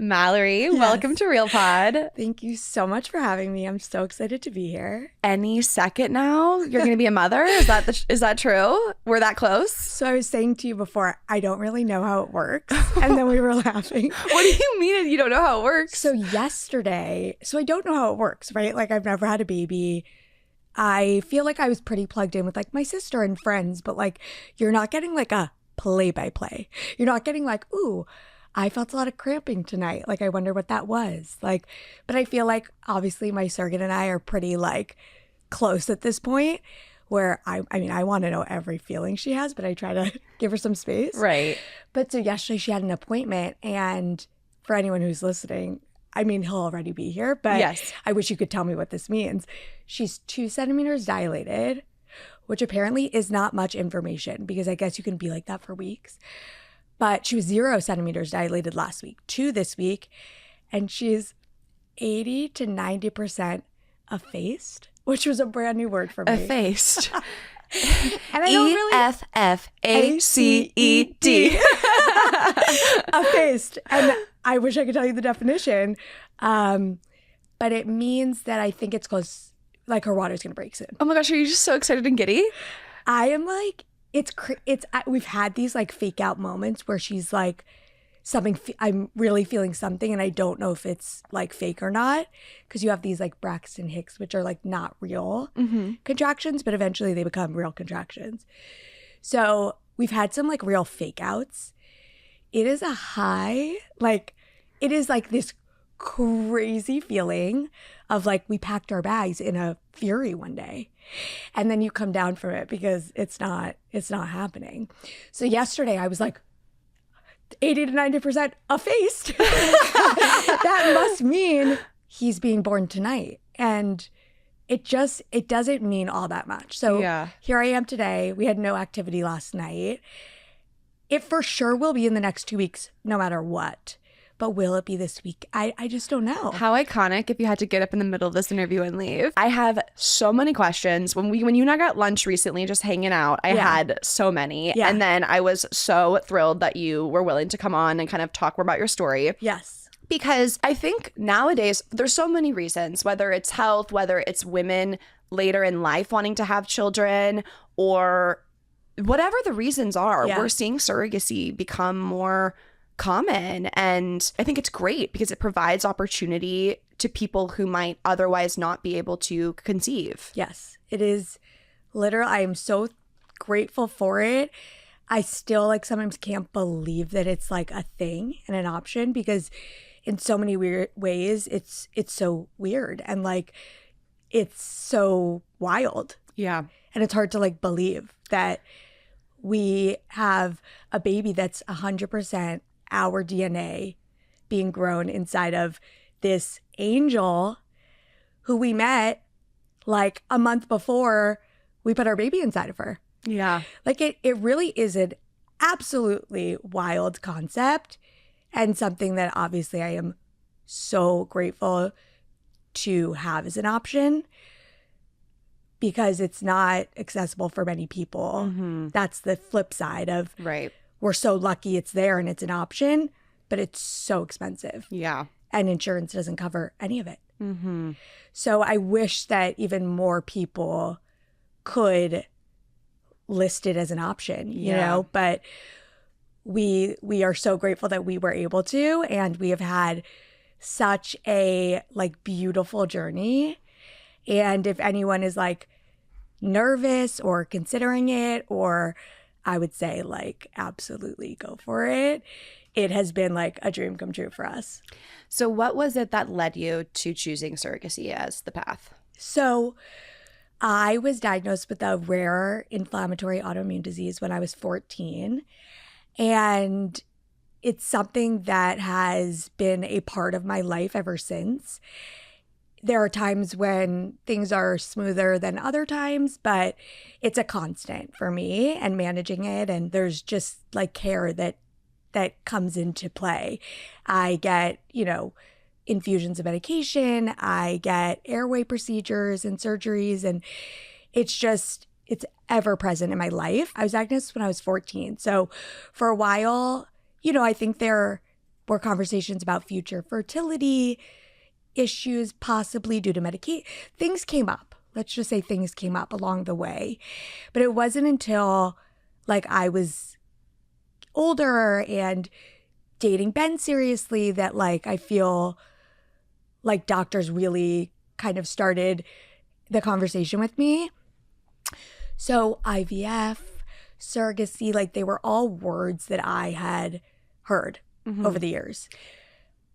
Mallory, Yes. welcome to Real Pod. Thank you so much for having me. I'm so excited to be here. Any second now, you're going to be a mother? Is that true? We're that close? So I was saying to you before, I don't really know how it works. And then we were laughing. What do you mean you don't know how it works? So yesterday, I don't know how it works, right? Like I've never had a baby. I feel like I was pretty plugged in with like my sister and friends, but like you're not getting like a play-by-play. You're not getting like, ooh, I felt a lot of cramping tonight. Like, I wonder what that was. Like, but I feel like obviously my surrogate and I are pretty like close at this point where I mean, I want to know every feeling she has, but I try to give her some space. Right. But so yesterday she had an appointment, and for anyone who's listening, I mean, he'll already be here, but Yes. I wish you could tell me what this means. She's 2 centimeters dilated, which apparently is not much information because I guess you can be like that for weeks. But she was 0 centimeters dilated last week, 2 this week, and she's 80 to 90% effaced, which was a brand new word for me. Effaced. And I don't really EFFACED. effaced. And I wish I could tell you the definition, but it means that I think it's close, like her water's gonna break soon. Oh my gosh, are you just so excited and giddy? I am like, we've had these like fake out moments where she's like I'm really feeling something and I don't know if it's like fake or not, because you have these like Braxton Hicks, which are like not real contractions, but eventually they become real contractions. So we've had some like real fake outs. It is a high, like it is like this crazy feeling of like we packed our bags in a fury one day, and then you come down from it because it's not happening. So yesterday I was like 80 to 90% effaced. That must mean he's being born tonight, and it doesn't mean all that much. So Here I am today. We had no activity last night. It for sure will be in the next 2 weeks, no matter what. But will it be this week? I just don't know. How iconic if you had to get up in the middle of this interview and leave. I have so many questions. When you and I got lunch recently, just hanging out, I had so many. Yeah. And then I was so thrilled that you were willing to come on and kind of talk more about your story. Yes. Because I think nowadays there's so many reasons, whether it's health, whether it's women later in life wanting to have children, or whatever the reasons are, we're seeing surrogacy become more common. And I think it's great because it provides opportunity to people who might otherwise not be able to conceive. Yes, it is literal. I am so grateful for it. I still like sometimes can't believe that it's like a thing and an option, because in so many weird ways it's so weird and like it's so wild. Yeah. And it's hard to like believe that we have a baby that's 100% our DNA being grown inside of this angel who we met like a month before we put our baby inside of her. Yeah. Like it really is an absolutely wild concept, and something that obviously I am so grateful to have as an option, because it's not accessible for many people. That's the flip side of we're so lucky it's there and it's an option, but it's so expensive. Yeah. And insurance doesn't cover any of it. So I wish that even more people could list it as an option, you know, but we are so grateful that we were able to, and we have had such a like beautiful journey. And if anyone is like nervous or considering it, or I would say like absolutely go for it. It has been like a dream come true for us. So what was it that led you to choosing surrogacy as the path? So I was diagnosed with a rare inflammatory autoimmune disease when I was 14. And it's something that has been a part of my life ever since. There are times when things are smoother than other times, but it's a constant for me and managing it. And there's just like care that comes into play. I get, infusions of medication. I get airway procedures and surgeries. And it's ever present in my life. I was diagnosed when I was 14. So for a while, I think there were conversations about future fertility issues, possibly due to Medicaid. Things came up. Let's just say things came up along the way. But it wasn't until like I was older and dating Ben seriously that like I feel like doctors really kind of started the conversation with me. So IVF, surrogacy, like they were all words that I had heard over the years.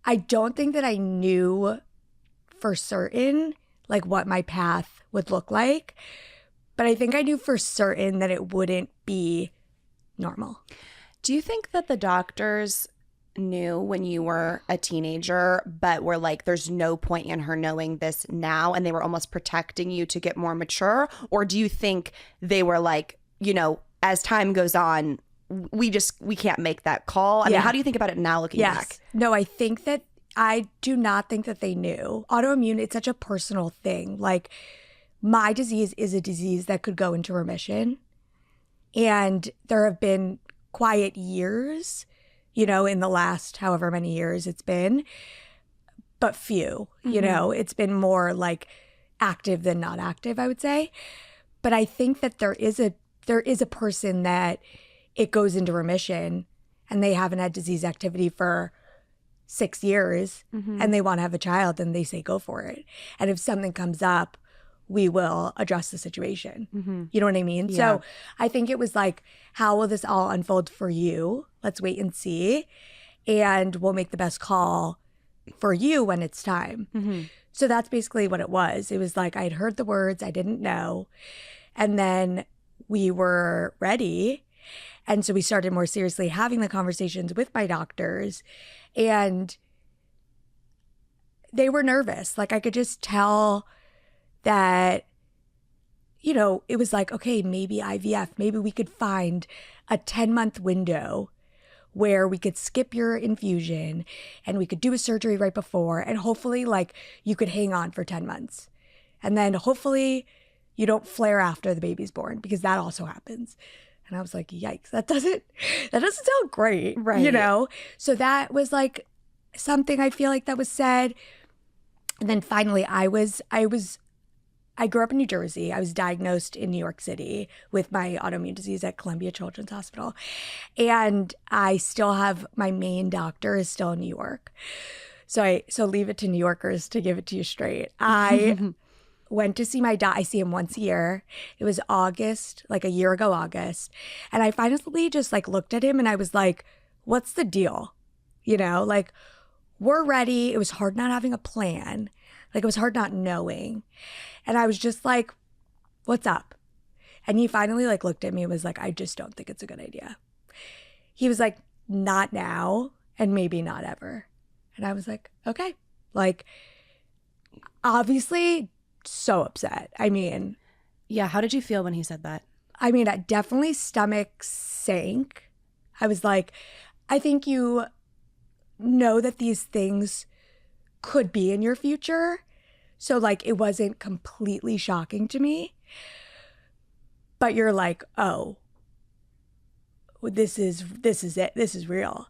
I don't think that I knew for certain like what my path would look like, but I think I knew for certain that it wouldn't be normal. Do you think that the doctors knew when you were a teenager, but were like, there's no point in her knowing this now, and they were almost protecting you to get more mature? Or do you think they were like, you know, as time goes on, we can't make that call? I mean, how do you think about it now looking back? No, I do not think that they knew. Autoimmune, it's such a personal thing. Like my disease is a disease that could go into remission. And there have been quiet years, you know, in the last however many years it's been, but few, you know, it's been more like active than not active, I would say. But I think that there is a person that it goes into remission and they haven't had disease activity for 6 years and they want to have a child, then they say go for it. And if something comes up, we will address the situation. You know what I mean? Yeah. So I think it was like, how will this all unfold for you? Let's wait and see. And we'll make the best call for you when it's time. So that's basically what it was. It was like I'd heard the words, I didn't know. And then we were ready. And so we started more seriously having the conversations with my doctors. And they were nervous. Like I could just tell that, you know, it was like, okay, maybe IVF, maybe we could find a 10-month window where we could skip your infusion and we could do a surgery right before. And hopefully like you could hang on for 10 months. And then hopefully you don't flare after the baby's born, because that also happens. And I was like, yikes, that doesn't sound great, right? You know? So that was like something I feel like that was said. And then finally I grew up in New Jersey. I was diagnosed in New York City with my autoimmune disease at Columbia Children's Hospital. And I still have, my main doctor is still in New York. So leave it to New Yorkers to give it to you straight. I went to see my doc. I see him once a year. It was August, like a year ago, August. And I finally just like looked at him and I was like, what's the deal? You know, like we're ready. It was hard not having a plan. Like it was hard not knowing. And I was just like, what's up? And he finally like looked at me and was like, I just don't think it's a good idea. He was like, not now and maybe not ever. And I was like, okay. Like, obviously so upset. I mean. Yeah. How did you feel when he said that? I mean, I definitely stomach sank. I was like, I think you know that these things could be in your future. So like it wasn't completely shocking to me. But you're like, oh, this is it. This is real.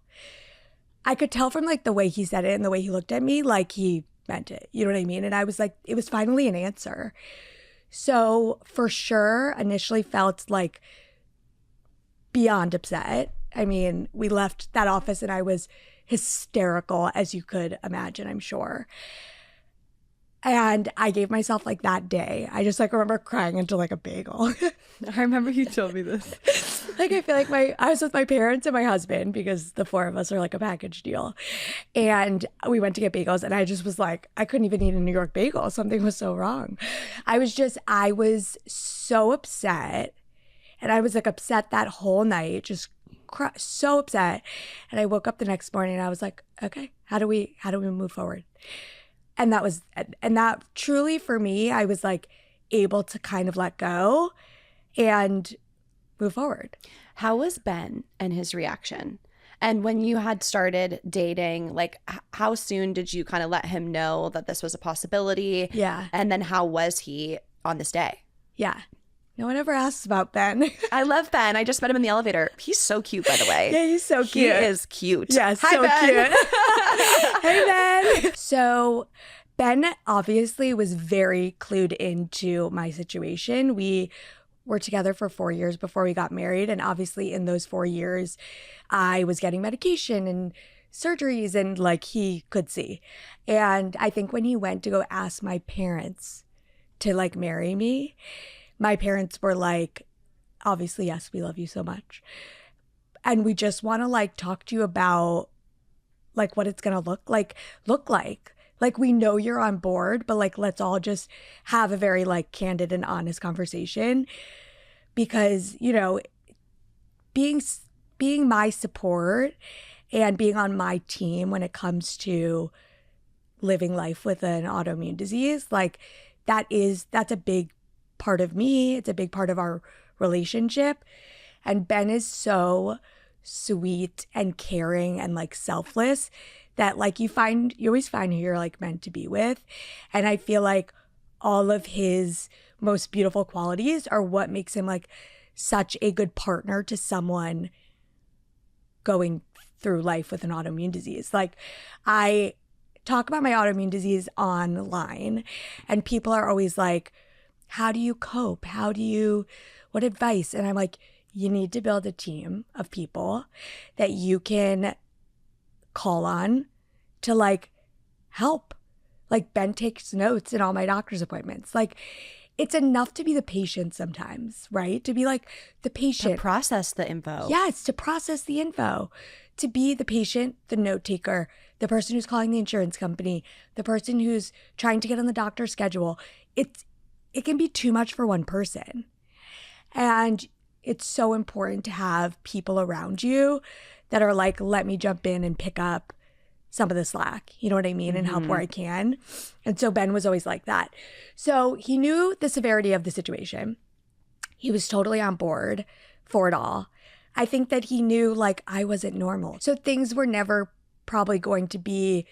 I could tell from like the way he said it and the way he looked at me, like he meant it. You know what I mean? And I was like, it was finally an answer. So for sure, initially felt like beyond upset. I mean, we left that office and I was hysterical, as you could imagine, I'm sure. And I gave myself like that day, I just like remember crying into like a bagel. I remember you told me this. Like I feel like I was with my parents and my husband, because the four of us are like a package deal. And we went to get bagels and I just was like, I couldn't even eat a New York bagel. Something was so wrong. I was so upset. And I was like upset that whole night, just so upset. And I woke up the next morning and I was like, okay, how do we move forward? And that truly for me, I was like able to kind of let go and move forward. How was Ben and his reaction? And when you had started dating, like how soon did you kind of let him know that this was a possibility? Yeah. And then how was he on this day? Yeah. No one ever asks about Ben. I love Ben. I just met him in the elevator. He's so cute, by the way. Yeah, he's so cute. He is cute. Yeah, Hi, so Ben. cute. Hey, Ben. So Ben obviously was very clued into my situation. We were together for 4 years before we got married. And obviously in those 4 years, I was getting medication and surgeries, and like he could see. And I think when he went to go ask my parents to like marry me, my parents were like, obviously, yes, we love you so much. And we just want to like talk to you about like what it's going to look like. Like we know you're on board, but like let's all just have a very like candid and honest conversation, because, you know, being my support and being on my team when it comes to living life with an autoimmune disease, like that's a big part of me. It's a big part of our relationship. And Ben is so sweet and caring and like selfless that like you always find who you're like meant to be with. And I feel like all of his most beautiful qualities are what makes him like such a good partner to someone going through life with an autoimmune disease. Like I talk about my autoimmune disease online, and people are always like, how do you cope? What advice? And I'm like, you need to build a team of people that you can call on to like help. Like Ben takes notes in all my doctor's appointments. Like it's enough to be the patient sometimes, right? To be like the patient. To process the info. Yes, to process the info. To be the patient, the note taker, the person who's calling the insurance company, the person who's trying to get on the doctor's schedule. It can be too much for one person. And it's so important to have people around you that are like, let me jump in and pick up some of the slack, you know what I mean, and help where I can. And so Ben was always like that. So he knew the severity of the situation. He was totally on board for it all. I think that he knew like I wasn't normal. So things were never probably going to be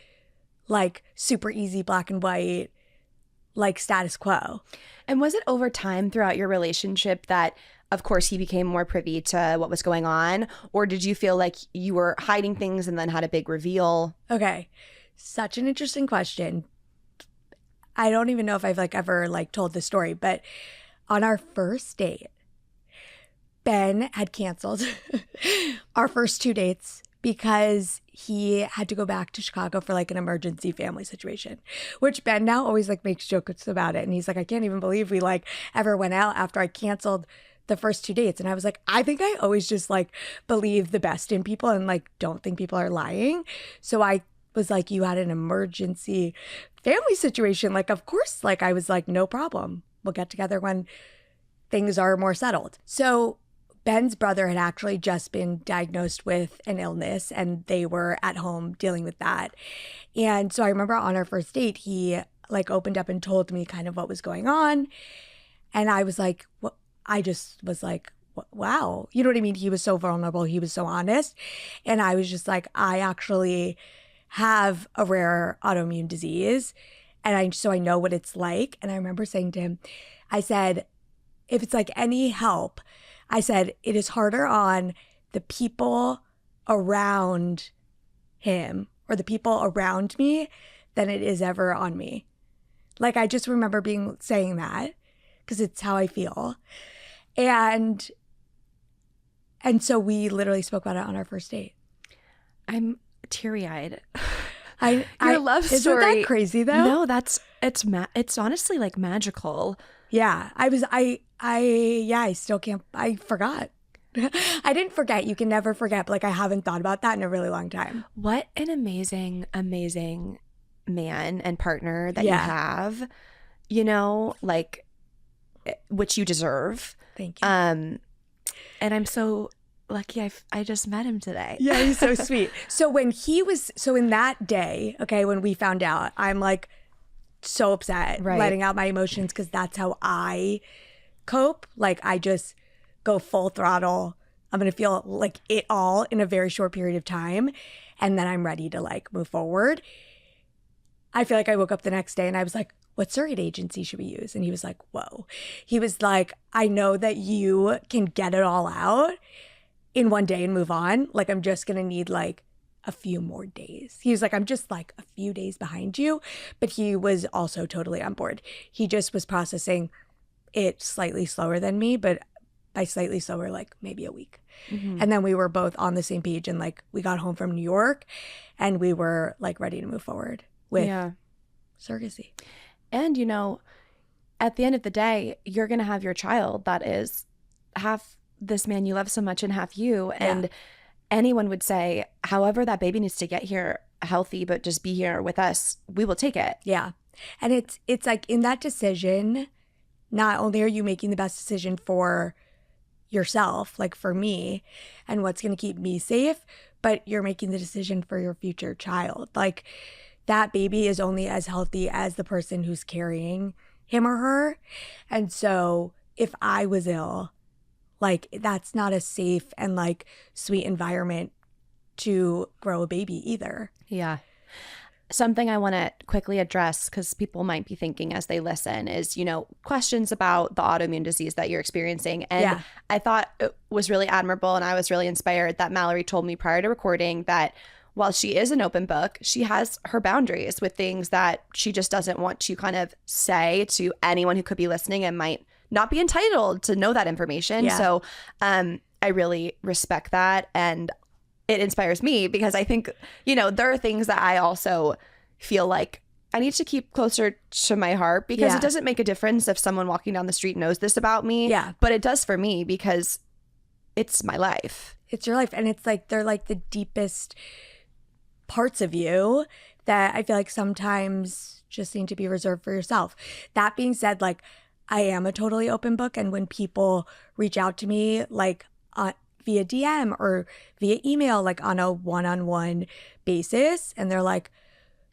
like super easy, black and white, like status quo. And was it over time throughout your relationship that, of course, he became more privy to what was going on? Or did you feel like you were hiding things and then had a big reveal? Okay. Such an interesting question. I don't even know if I've like ever like told this story, but on our first date, Ben had canceled our first 2 dates because he had to go back to Chicago for like an emergency family situation, which Ben now always like makes jokes about it. And he's like, I can't even believe we like ever went out after I canceled the first 2 dates. And I was like, I think I always just like believe the best in people and like don't think people are lying. So I was like, you had an emergency family situation. Like, of course, like I was like, no problem. We'll get together when things are more settled. So Ben's brother had actually just been diagnosed with an illness and they were at home dealing with that. And so I remember on our first date, he like opened up and told me kind of what was going on. And I was like, what? I just was like, wow. You know what I mean? He was so vulnerable. He was so honest. And I was just like, I actually have a rare autoimmune disease. And so I know what it's like. And I remember saying to him, I said, if it's like any help, I said, it is harder on the people around him or the people around me than it is ever on me. Like, I just remember saying that because it's how I feel. And so we literally spoke about it on our first date. I'm teary-eyed. Your love story. Isn't that crazy though? No, it's honestly like magical. Yeah. I still can't, I forgot. I didn't forget. You can never forget. But like I haven't thought about that in a really long time. What an amazing, amazing man and partner that you have, you know, like, which you deserve. Thank you. And I'm so lucky I just met him today. Yeah, he's so sweet. So in that day, okay, when we found out, I'm like so upset, letting out my emotions because that's how I cope. Like I just go full throttle. I'm going to feel like it all in a very short period of time. And then I'm ready to like move forward. I feel like I woke up the next day and I was like, what surrogate agency should we use? And he was like, whoa. He was like, I know that you can get it all out in one day and move on. Like, I'm just going to need like a few more days. He was like, I'm just like a few days behind you. But he was also totally on board. He just was processing it slightly slower than me, but by slightly slower, like maybe a week. Mm-hmm. And then we were both on the same page, and like we got home from New York and we were like ready to move forward with surrogacy. And, you know, at the end of the day, you're going to have your child that is half this man you love so much and half you. And anyone would say, however that baby needs to get here healthy, but just be here with us, we will take it. Yeah. And it's like in that decision, not only are you making the best decision for yourself, like for me, and what's going to keep me safe, but you're making the decision for your future child. Like that baby is only as healthy as the person who's carrying him or her. And so if I was ill, like that's not a safe and like sweet environment to grow a baby either. Yeah. Something I want to quickly address, because people might be thinking as they listen, is, you know, questions about the autoimmune disease that you're experiencing. And I thought it was really admirable, and I was really inspired that Mallory told me prior to recording that while she is an open book, she has her boundaries with things that she just doesn't want to kind of say to anyone who could be listening and might not be entitled to know that information. Yeah. So I really respect that. And it inspires me because I think, you know, there are things that I also feel like I need to keep closer to my heart, because it doesn't make a difference if someone walking down the street knows this about me. Yeah. But it does for me because it's my life. It's your life. And it's like they're like the deepest parts of you that I feel like sometimes just need to be reserved for yourself. That being said, like I am a totally open book. And when people reach out to me, like via DM or via email, like on a one-on-one basis, and they're like,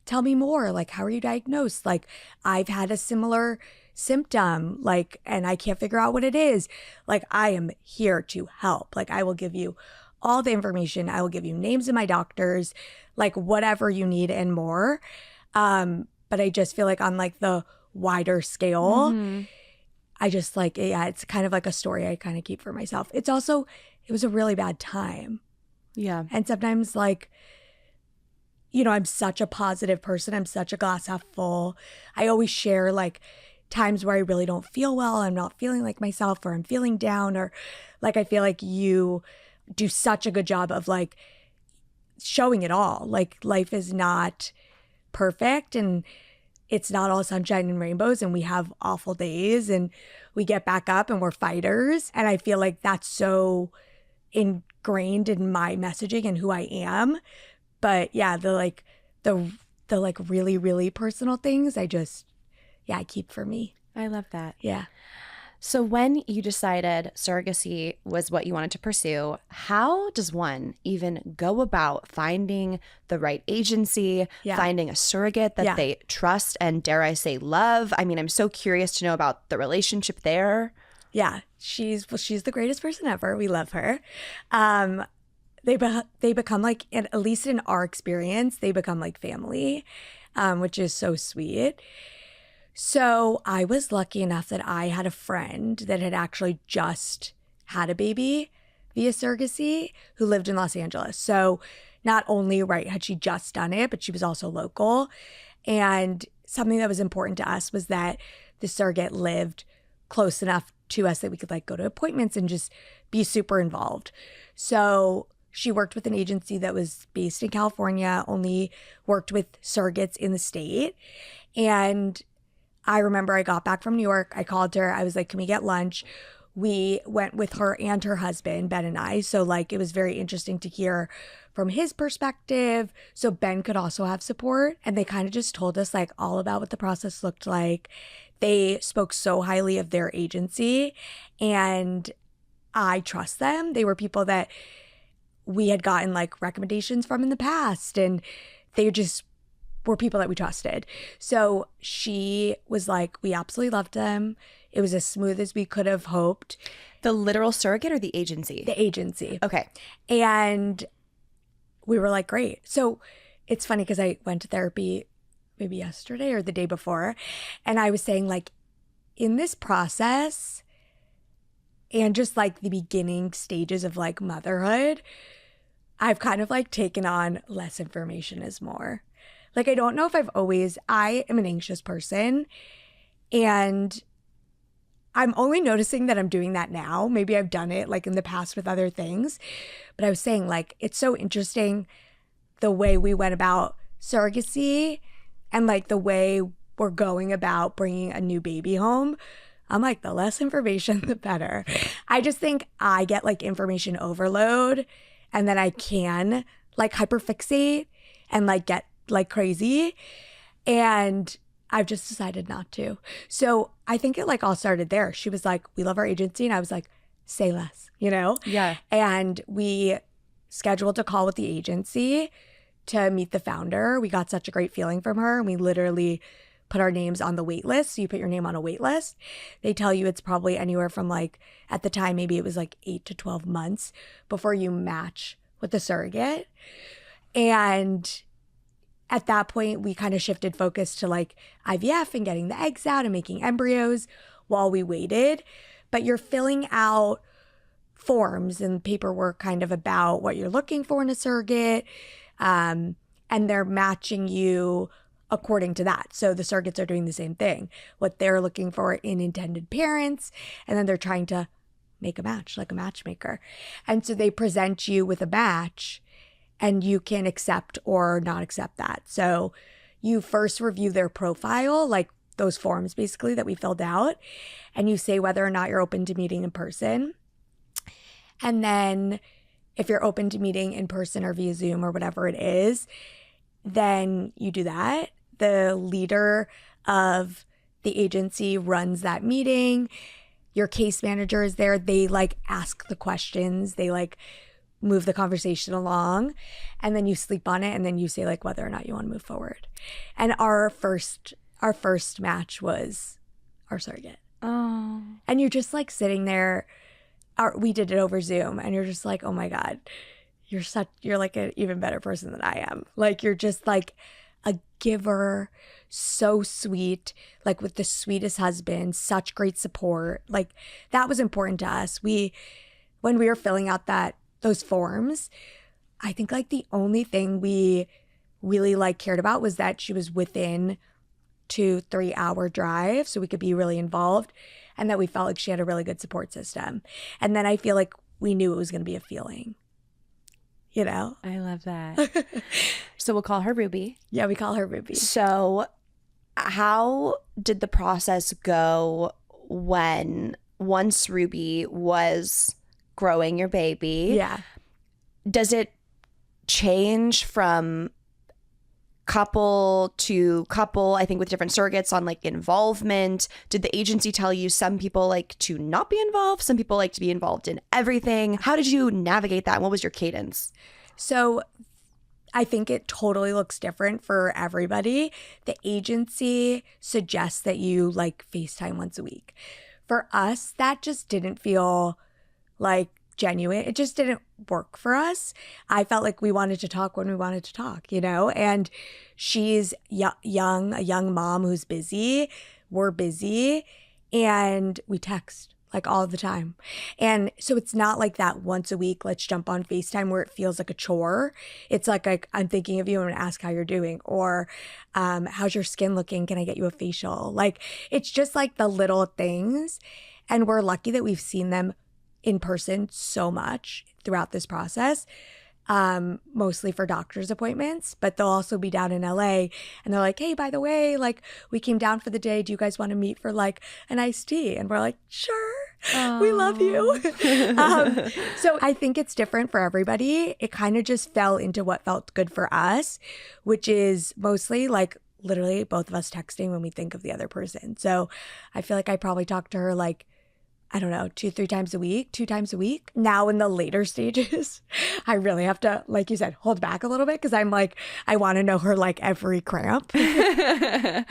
tell me more, like how are you diagnosed? Like I've had a similar symptom, like, and I can't figure out what it is. Like I am here to help. Like I will give you all the information. I will give you names of my doctors, like whatever you need and more. But I just feel like on like the wider scale, I just like, it's kind of like a story I kind of keep for myself. It's also, it was a really bad time. Yeah. And sometimes like, you know, I'm such a positive person. I'm such a glass half full. I always share like times where I really don't feel well. I'm not feeling like myself, or I'm feeling down, or like, I feel like you do such a good job of like showing it all. Like life is not perfect, and it's not all sunshine and rainbows, and we have awful days, and we get back up and we're fighters. And I feel like that's so ingrained in my messaging and who I am. But yeah, the really, really personal things, I keep for me. I love that. Yeah. So when you decided surrogacy was what you wanted to pursue, how does one even go about finding the right agency, finding a surrogate that they trust and, dare I say, love? I mean, I'm so curious to know about the relationship there. Yeah, she's the greatest person ever. We love her. They become like, at least in our experience, they become like family, which is so sweet. So I was lucky enough that I had a friend that had actually just had a baby via surrogacy who lived in Los Angeles. So not only, had she just done it, but she was also local. And something that was important to us was that the surrogate lived close enough to us that we could like go to appointments and just be super involved. So she worked with an agency that was based in California, only worked with surrogates in the state. And I remember I got back from New York. I called her. I was like, can we get lunch? We went with her and her husband, Ben and I. So like, it was very interesting to hear from his perspective. So Ben could also have support. And they kind of just told us like all about what the process looked like. They spoke so highly of their agency, and I trust them. They were people that we had gotten like recommendations from in the past, and they just were people that we trusted. So she was like, we absolutely loved them. It was as smooth as we could have hoped. The literal surrogate or the agency? The agency. Okay. And we were like, great. So it's funny because I went to therapy maybe yesterday or the day before. And I was saying like in this process and just like the beginning stages of like motherhood, I've kind of like taken on less information is more. Like, I don't know if I am an anxious person, and I'm only noticing that I'm doing that now. Maybe I've done it like in the past with other things, but I was saying like, it's so interesting the way we went about surrogacy and like the way we're going about bringing a new baby home. I'm like, the less information, the better. I just think I get like information overload, and then I can like hyperfixate and like get like crazy. And I've just decided not to. So I think it like all started there. She was like, we love our agency. And I was like, say less, you know? Yeah. And we scheduled a call with the agency to meet the founder. We got such a great feeling from her. And we literally put our names on the wait list. So you put your name on a wait list. They tell you it's probably anywhere from like, at the time, maybe it was like 8 to 12 months before you match with the surrogate. And at that point, we kind of shifted focus to like IVF and getting the eggs out and making embryos while we waited. But you're filling out forms and paperwork kind of about what you're looking for in a surrogate. And they're matching you according to that. So the surrogates are doing the same thing, what they're looking for in intended parents. And then they're trying to make a match, like a matchmaker. And so they present you with a match, and you can accept or not accept that. So you first review their profile, like those forms basically that we filled out, and you say whether or not you're open to meeting in person. And then if you're open to meeting in person or via Zoom or whatever it is, then you do that. The leader of the agency runs that meeting. Your case manager is there. They like ask the questions. They like move the conversation along, and then you sleep on it, and then you say like whether or not you want to move forward. And our first match was our surrogate. Oh. And you're just like sitting there. We did it over Zoom, and you're just like, oh my God, you're like an even better person than I am. Like, you're just like a giver, so sweet, like with the sweetest husband, such great support. Like, that was important to us. When we were filling out those forms, I think like the only thing we really like cared about was that she was within 2-3 hour drive, so we could be really involved, and that we felt like she had a really good support system. And then I feel like we knew it was going to be a feeling, you know? I love that. So we'll call her Ruby. Yeah, we call her Ruby. So how did the process go once Ruby was growing your baby? Yeah. Does it change from couple to couple, I think, with different surrogates on like involvement? Did the agency tell you some people like to not be involved, some people like to be involved in everything? How did you navigate that? What was your cadence? So I think it totally looks different for everybody. The agency suggests that you like FaceTime once a week. For us, that just didn't feel like genuine. It just didn't work for us. I felt like we wanted to talk when we wanted to talk, you know? And she's a young mom who's busy. We're busy. And we text like all the time. And so it's not like that once a week, let's jump on FaceTime, where it feels like a chore. It's like I'm thinking of you and I'm gonna ask how you're doing, or how's your skin looking? Can I get you a facial? Like, it's just like the little things. And we're lucky that we've seen them in person so much throughout this process, mostly for doctor's appointments, but they'll also be down in LA, and they're like, hey, by the way, like, we came down for the day. Do you guys want to meet for like an iced tea? And we're like, sure. Aww. We love you. So I think it's different for everybody. It kind of just fell into what felt good for us, which is mostly like literally both of us texting when we think of the other person. So I feel like I probably talk to her like, I don't know, 2 times a week. Now in the later stages, I really have to, like you said, hold back a little bit, because I'm like, I want to know her like every cramp. And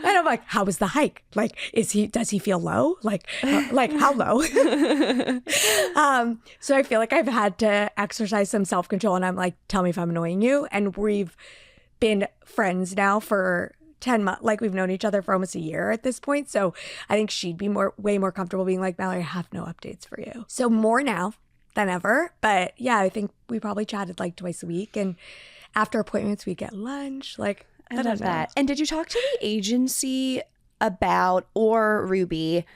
I'm like, how was the hike? Like, does he feel low? Like how low? So I feel like I've had to exercise some self-control, and I'm like, tell me if I'm annoying you. And we've been friends now for 10 months. Like, we've known each other for almost a year at this point. So I think she'd be way more comfortable being like, Mallory, I have no updates for you. So more now than ever. But yeah, I think we probably chatted like twice a week. And after appointments, we get lunch. Like, I love that. And did you talk to the agency about, or Ruby,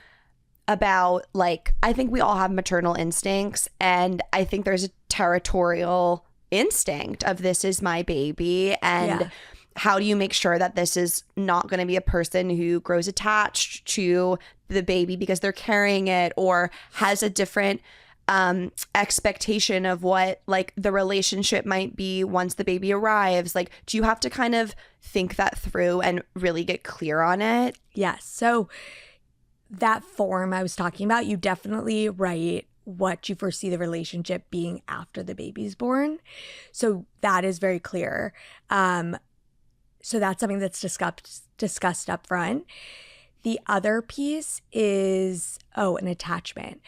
about, like, I think we all have maternal instincts, and I think there's a territorial instinct of this is my baby, and how do you make sure that this is not going to be a person who grows attached to the baby because they're carrying it, or has a different expectation of what, like, the relationship might be once the baby arrives? Like, do you have to kind of think that through and really get clear on it? Yes. So that form I was talking about, you definitely write what you foresee the relationship being after the baby's born. So that is very clear. So that's something that's discussed up front. The other piece is, an attachment.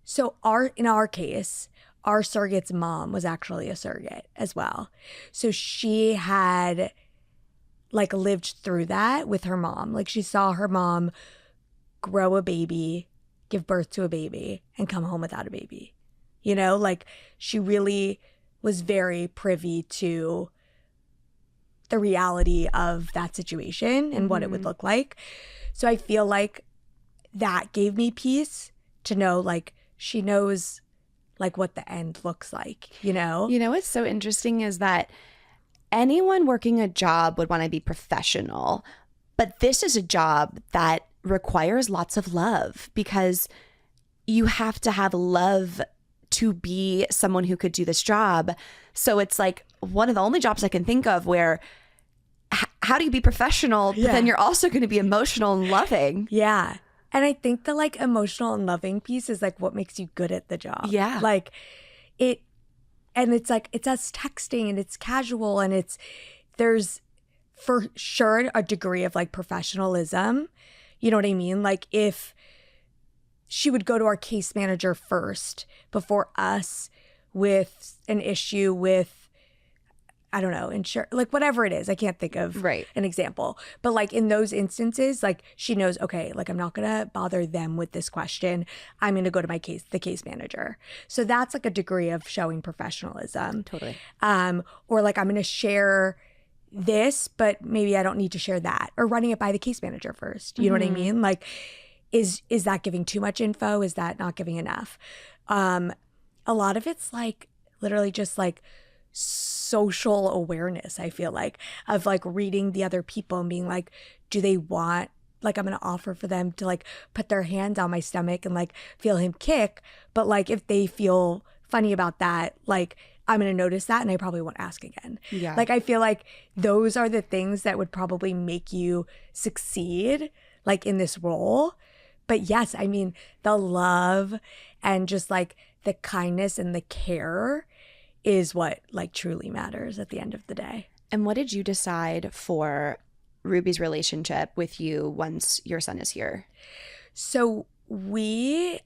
So in our case, our surrogate's mom was actually a surrogate as well. So she had, like, lived through that with her mom. Like, she saw her mom grow a baby, give birth to a baby, and come home without a baby. You know, like, she really was very privy to the reality of that situation and what it would look like. So I feel like that gave me peace to know, like, she knows, like, what the end looks like, you know? You know what's so interesting is that anyone working a job would want to be professional, but this is a job that requires lots of love, because you have to have love to be someone who could do this job. So it's like one of the only jobs I can think of where how do you be professional, but then you're also going to be emotional and loving? Yeah. And I think the, like, emotional and loving piece is, like, what makes you good at the job. Yeah. Like, and it's like, it's us texting and it's casual, and there's for sure a degree of, like, professionalism. You know what I mean? Like, if she would go to our case manager first before us with an issue with, I don't know, like, whatever it is. I can't think of an example. But, like, in those instances, like, she knows, okay, like, I'm not going to bother them with this question. I'm going to go to the case manager. So that's, like, a degree of showing professionalism. Totally. Or, like, I'm going to share this, but maybe I don't need to share that. Or running it by the case manager first. You know what I mean? Like, is that giving too much info? Is that not giving enough? A lot of it's, like, literally just, like, social awareness, I feel like, of, like, reading the other people and being like, do they want, like, I'm going to offer for them to, like, put their hands on my stomach and, like, feel him kick. But, like, if they feel funny about that, like, I'm going to notice that and I probably won't ask again. Yeah. Like, I feel like those are the things that would probably make you succeed, like, in this role. But yes, I mean, the love and just, like, the kindness and the care is what, like, truly matters at the end of the day. And what did you decide for Ruby's relationship with you once your son is here? So we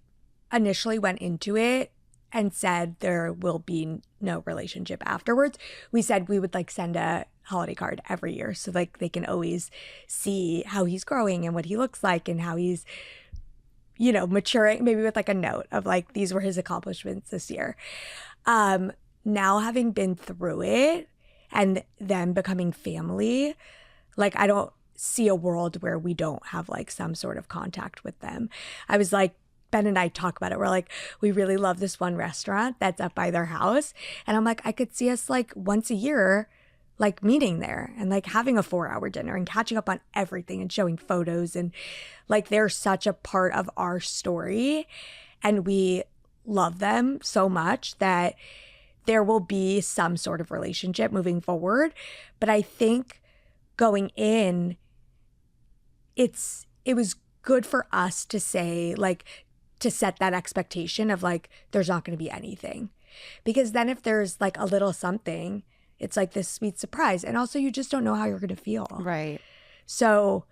initially went into it and said there will be no relationship afterwards. We said we would, like, send a holiday card every year so, like, they can always see how he's growing and what he looks like and how he's, you know, maturing, maybe with, like, a note of, like, these were his accomplishments this year. Now, having been through it and them becoming family, like, I don't see a world where we don't have, like, some sort of contact with them. I was like, Ben and I talk about it. We're like, we really love this one restaurant that's up by their house. And I'm like, I could see us, like, once a year, like, meeting there and, like, having a 4-hour dinner and catching up on everything and showing photos. And, like, they're such a part of our story. And we love them so much that there will be some sort of relationship moving forward. But I think going in, it was good for us to say, like, to set that expectation of, like, there's not going to be anything. Because then if there's, like, a little something, it's like this sweet surprise. And also you just don't know how you're going to feel. Right. So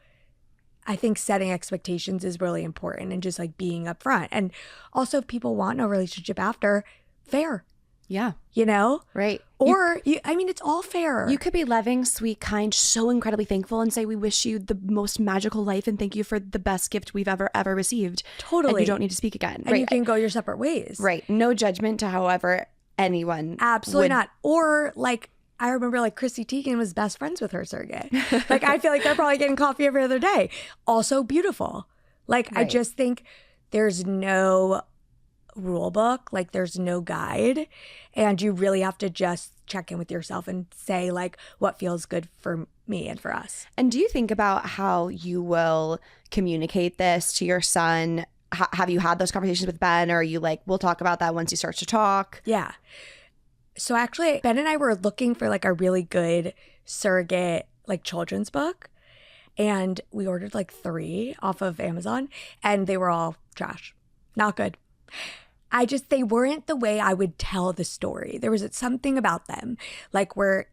I think setting expectations is really important and just, like, being upfront. And also if people want no relationship after, fair. Yeah. You know? Right. Or, I mean, it's all fair. You could be loving, sweet, kind, so incredibly thankful and say, we wish you the most magical life and thank you for the best gift we've ever received. Totally. And you don't need to speak again. And you can go your separate ways. Right. No judgment to however anyone Absolutely not. Or like, I remember like Chrissy Teigen was best friends with her surrogate. Like, I feel like they're probably getting coffee every other day. Also beautiful. Like, I just think there's no rule book, like there's no guide, and you really have to just check in with yourself and say like what feels good for me and for us. And do you think about how you will communicate this to your son? Have you had those conversations with Ben, or are you like, we'll talk about that once he starts to talk? Yeah. So actually, Ben and I were looking for like a really good surrogate like children's book, and we ordered like 3 off of Amazon, and they were all trash. Not good. They weren't the way I would tell the story. There was something about them, like where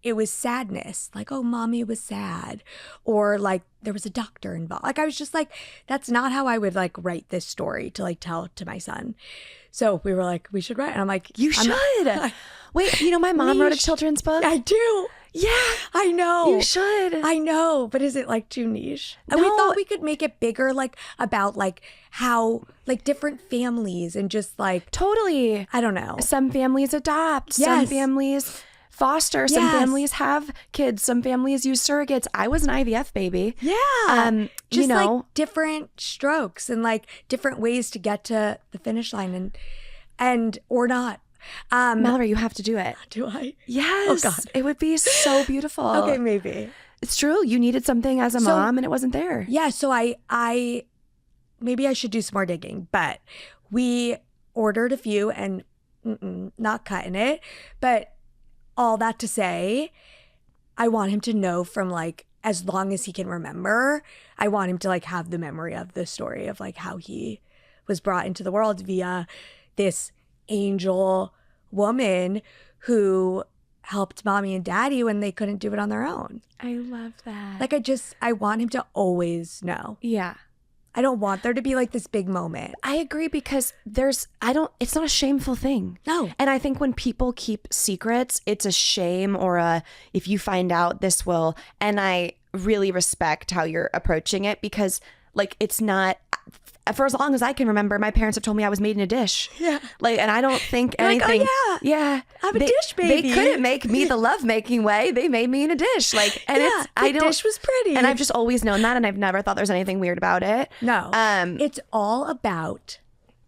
it was sadness, like, oh, mommy was sad, or like there was a doctor involved. Like, I was just like, that's not how I would like write this story to like tell to my son. So we were like, we should write. And I'm like, you should. Wait, you know, my mom wrote a children's book. I do. Yeah, I know. You should. I know. But is it like too niche? No. And we thought we could make it bigger, like about like how like different families and just like. Totally. I don't know. Some families adopt. Yes. Some families foster. Some families have kids. Some families use surrogates. I was an IVF baby. Yeah. Just you know, like different strokes and like different ways to get to the finish line and or not. Mallory, you have to do it. Do I? Yes. Oh God. It would be so beautiful. Okay, maybe. It's true. You needed something as a mom and it wasn't there. Yeah. So I maybe I should do some more digging, but we ordered a few and not cutting it. But all that to say, I want him to know from like, as long as he can remember, I want him to like have the memory of the story of like how he was brought into the world via this angel woman who helped mommy and daddy when they couldn't do it on their own. I love that. Like I want him to always know. Yeah. I don't want there to be like this big moment. I agree because it's not a shameful thing. No. And I think when people keep secrets, it's a shame or if you find out this will, and I really respect how you're approaching it because like it's not, for as long as I can remember, my parents have told me I was made in a dish. Yeah. Like, and I don't think anything. Like, oh, yeah. I'm a dish baby. They couldn't make me the lovemaking way. They made me in a dish. Like, and the dish was pretty. And I've just always known that, and I've never thought there's anything weird about it. No. It's all about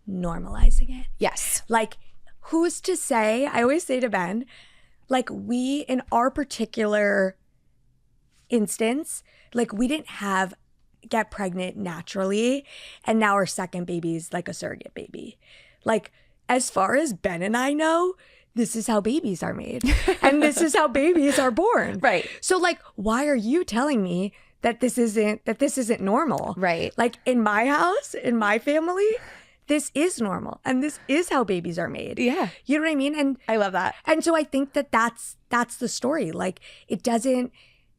normalizing it. Yes. Like, who's to say? I always say to Ben, like, we in our particular instance, like, we didn't get pregnant naturally, and now our second baby is like a surrogate baby. Like, as far as Ben and I know, this is how babies are made and this is how babies are born. Right. So like, why are you telling me that this isn't normal? Right. Like, in my house, in my family, this is normal and this is how babies are made. Yeah. You know what I mean? And I love that. And so I think that's the story. Like, it doesn't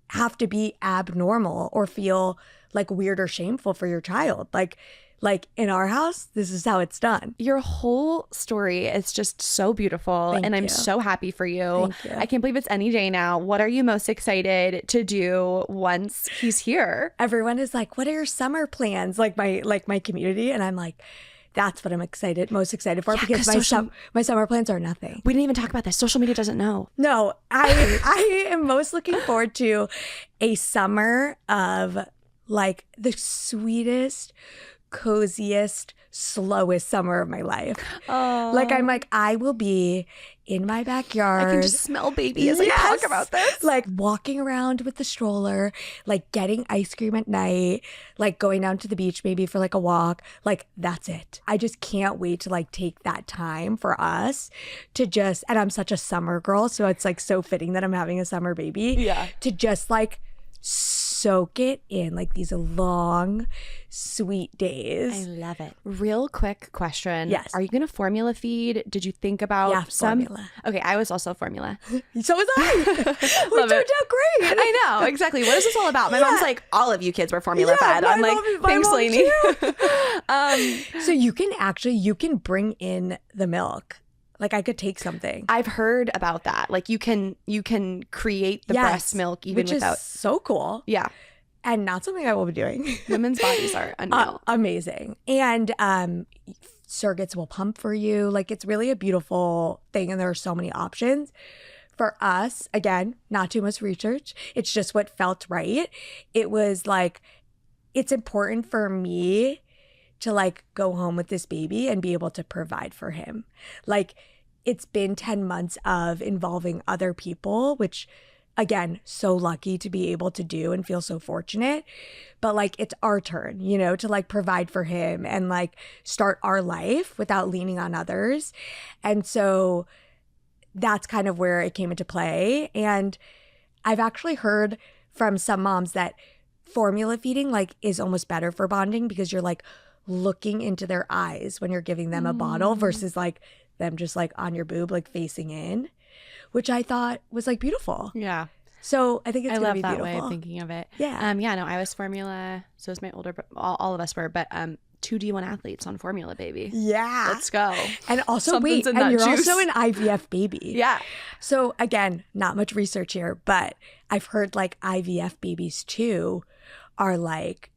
have to be abnormal or feel like weird or shameful for your child. Like in our house, this is how it's done. Your whole story is just so beautiful. Thank and I'm you. so happy for you. Thank you. I can't believe it's any day now. What are you most excited to do once he's here? Everyone is like, what are your summer plans? Like my community. And I'm like, that's what I'm most excited for, because my summer plans are nothing. We didn't even talk about this. Social media doesn't know. No, I am most looking forward to a summer of like the sweetest, coziest, slowest summer of my life. Oh. Like, I'm like, I will be in my backyard. I can just smell baby as I talk about this. Like walking around with the stroller, like getting ice cream at night, like going down to the beach maybe for like a walk. Like, that's it. I just can't wait to like take that time for us to just, and I'm such a summer girl, so it's like so fitting that I'm having a summer baby. Yeah. To just like soak it in, like these long, sweet days. I love it. Real quick question. Yes. Are you going to formula feed? Did you think about formula. Okay, I was also formula. So was I. We turned out great. I know, exactly. What is this all about? My mom's like, all of you kids were formula fed. I'm like, thanks, Lainey. So you can bring in the milk. Like I could take something. I've heard about that. Like you can create the breast milk even without. Which is so cool. Yeah. And not something I will be doing. Women's bodies are unreal. Amazing. And surrogates will pump for you. Like it's really a beautiful thing. And there are so many options. For us, again, not too much research. It's just what felt right. It was like, it's important for me to like go home with this baby and be able to provide for him. Like it's been 10 months of involving other people, which again, so lucky to be able to do and feel so fortunate. But like it's our turn, you know, to like provide for him and like start our life without leaning on others. And so that's kind of where it came into play. And I've actually heard from some moms that formula feeding like is almost better for bonding because you're like looking into their eyes when you're giving them a bottle versus like them just like on your boob, like facing in, which I thought was like beautiful. Yeah. So I think it's gonna be beautiful. I love that way of thinking of it. Yeah. Yeah, no, I was formula. So was my older, all of us were, but 2 D1 athletes on formula, baby. Yeah. Let's go. And also, Something's wait, in and you're juice. also an IVF baby. Yeah. So again, not much research here, but I've heard like IVF babies too are like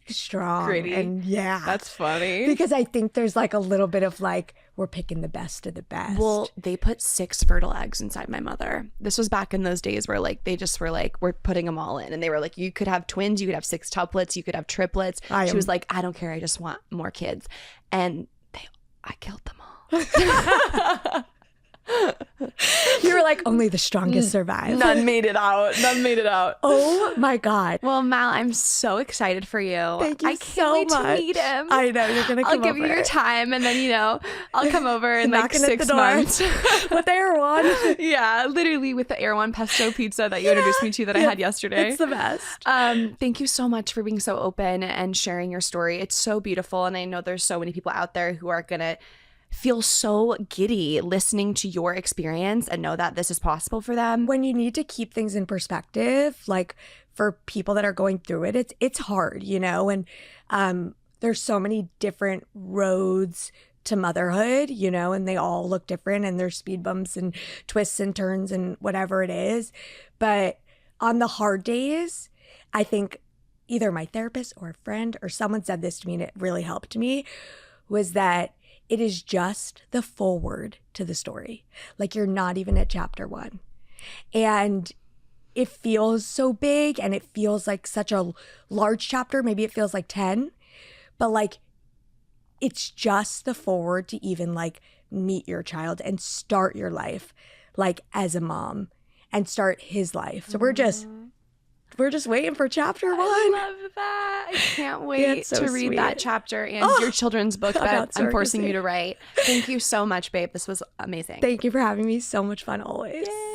strong. Gritty. And yeah. That's funny. Because I think there's like a little bit of like, we're picking the best of the best. Well, they put 6 fertile eggs inside my mother. This was back in those days where like they just were like, we're putting them all in. And they were like, you could have twins, you could have 6 tuplets, you could have triplets. She was like, I don't care, I just want more kids. And I killed them all. You were like, only the strongest survive. None made it out. Oh my God. Well, Mal, I'm so excited for you. Thank you I can't so wait much. to meet him. I know, you're going to come I'll give you your time and then, I'll come over in like Knocking at 6 the door. months. With Erewhon. Yeah, literally with the Erewhon pesto pizza that you introduced me to that I had yesterday. It's the best. Thank you so much for being so open and sharing your story. It's so beautiful. And I know there's so many people out there who are going to feel so giddy listening to your experience and know that this is possible for them. When you need to keep things in perspective, like for people that are going through it, it's hard, and there's so many different roads to motherhood, and they all look different and there's speed bumps and twists and turns and whatever it is. But on the hard days, I think either my therapist or a friend or someone said this to me and it really helped me, was that it is just the foreword to the story. Like you're not even at chapter 1. And it feels so big and it feels like such a large chapter. Maybe it feels like 10, but like it's just the foreword to even like meet your child and start your life like as a mom and start his life. So we're just waiting for chapter 1. I love that. I can't wait to read that chapter and your children's book that I'm forcing you to write. Thank you so much, babe. This was amazing. Thank you for having me. So much fun always. Yay.